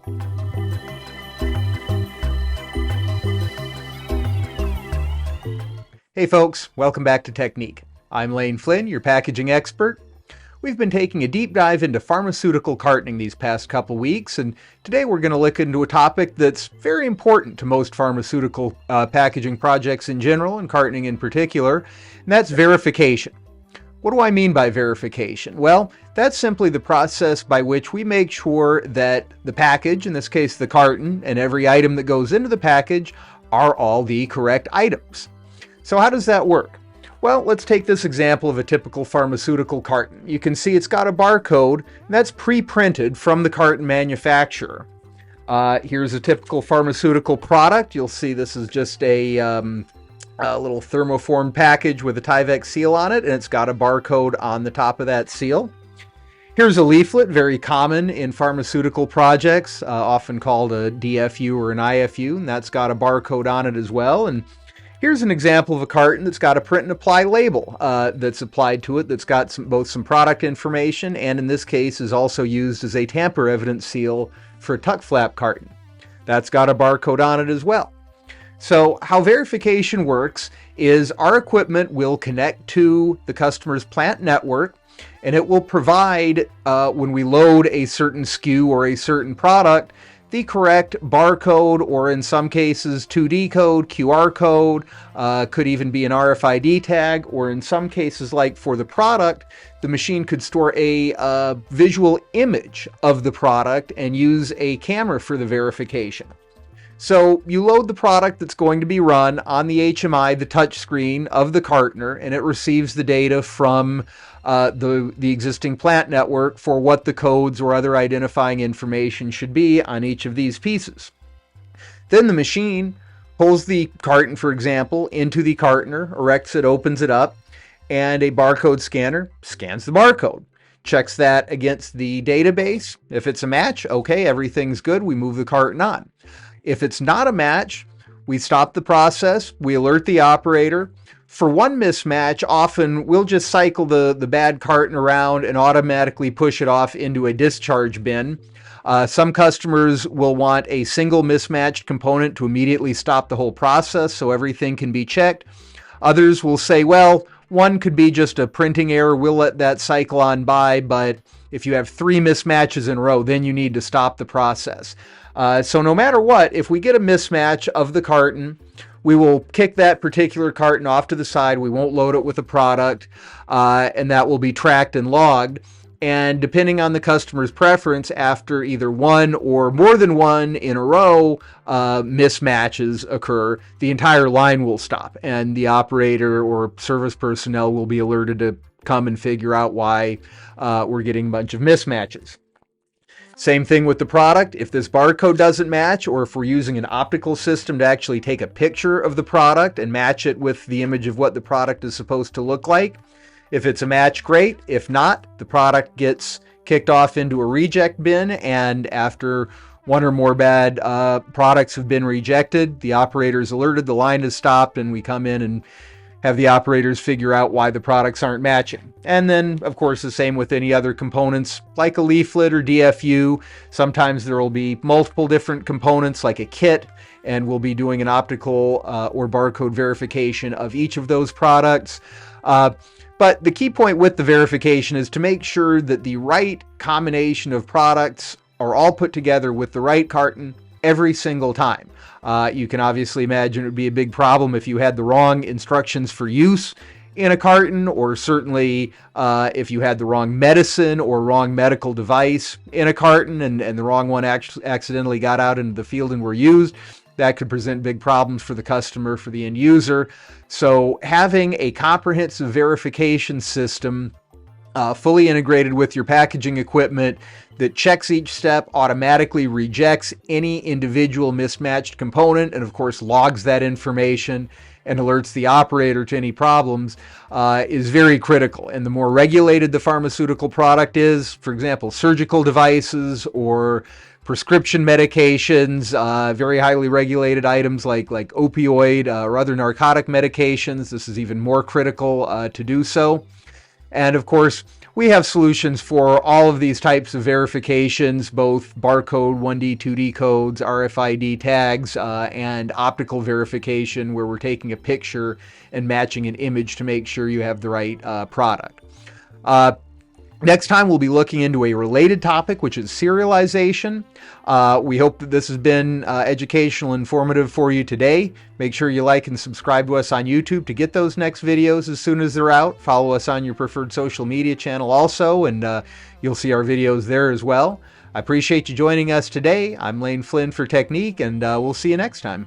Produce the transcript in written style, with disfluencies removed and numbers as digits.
Hey folks, welcome back to Technique. I'm Flynn, your packaging expert. We've been taking a deep dive into pharmaceutical cartoning these past couple weeks, and today we're going to look into a topic that's very important to most pharmaceutical packaging projects in general, and cartoning in particular, and that's verification. What do I mean by verification? Well, that's simply the process by which we make sure that the package, in this case the carton, and every item that goes into the package are all the correct items. So how does that work? Well, let's take this example of a typical pharmaceutical carton. You can see it's got a barcode, and that's pre-printed from the carton manufacturer. Here's a typical pharmaceutical product. You'll see this is just a little thermoform package with a Tyvek seal on it, and it's got a barcode on the top of that seal. Here's a leaflet, very common in pharmaceutical projects, often called a DFU or an IFU, and that's got a barcode on it as well. And here's an example of a carton that's got a print and apply label that's applied to it, that's got both some product information and in this case is also used as a tamper evidence seal for a tuck flap carton. That's got a barcode on it as well. So how verification works is our equipment will connect to the customer's plant network, and it will provide, when we load a certain SKU or a certain product, the correct barcode, or in some cases 2D code, QR code, could even be an RFID tag, or in some cases, like for the product, the machine could store a visual image of the product and use a camera for the verification. So you load the product that's going to be run on the HMI, the touch screen of the cartoner, and it receives the data from the existing plant network for what the codes or other identifying information should be on each of these pieces. Then the machine pulls the carton, for example, into the cartoner, erects it, opens it up, and a barcode scanner scans the barcode. Checks that against the database. If it's a match, okay, everything's good, we move the carton on. If it's not a match, we stop the process, we alert the operator. For one mismatch, often we'll just cycle the bad carton around and automatically push it off into a discharge bin. Some customers will want a single mismatched component to immediately stop the whole process so everything can be checked. Others will say, well, one could be just a printing error, we'll let that cycle on by, but if you have 3 mismatches in a row, then you need to stop the process. So no matter what, if we get a mismatch of the carton, we will kick that particular carton off to the side. We won't load it with a product, and that will be tracked and logged. And depending on the customer's preference, after either one or more than one in a row mismatches occur, the entire line will stop, and the operator or service personnel will be alerted to come and figure out why we're getting a bunch of mismatches. Same thing with the product. If this barcode doesn't match, or if we're using an optical system to actually take a picture of the product and match it with the image of what the product is supposed to look like, if it's a match, great. If not, the product gets kicked off into a reject bin, and after one or more bad products have been rejected, the operator is alerted, the line is stopped, and we come in and have the operators figure out why the products aren't matching. And then, of course, the same with any other components, like a leaflet or DFU. Sometimes there will be multiple different components, like a kit, and we'll be doing an optical or barcode verification of each of those products. But the key point with the verification is to make sure that the right combination of products are all put together with the right carton every single time. You can obviously imagine it would be a big problem if you had the wrong instructions for use in a carton, or certainly if you had the wrong medicine or wrong medical device in a carton and the wrong one accidentally got out into the field and were used. That could present big problems for the customer, for the end user. So having a comprehensive verification system fully integrated with your packaging equipment that checks each step, automatically rejects any individual mismatched component, and of course logs that information and alerts the operator to any problems is very critical. And the more regulated the pharmaceutical product is, for example, surgical devices or prescription medications, very highly regulated items like opioid or other narcotic medications, this is even more critical to do so. And of course, We have solutions for all of these types of verifications, both barcode, 1D, 2D codes, RFID tags, and optical verification, where we're taking a picture and matching an image to make sure you have the right product. Next time, we'll be looking into a related topic, which is serialization. We hope that this has been educational and informative for you today. Make sure you like and subscribe to us on YouTube to get those next videos as soon as they're out. Follow us on your preferred social media channel also, and you'll see our videos there as well. I appreciate you joining us today. I'm Lane Flynn for Technique, and we'll see you next time.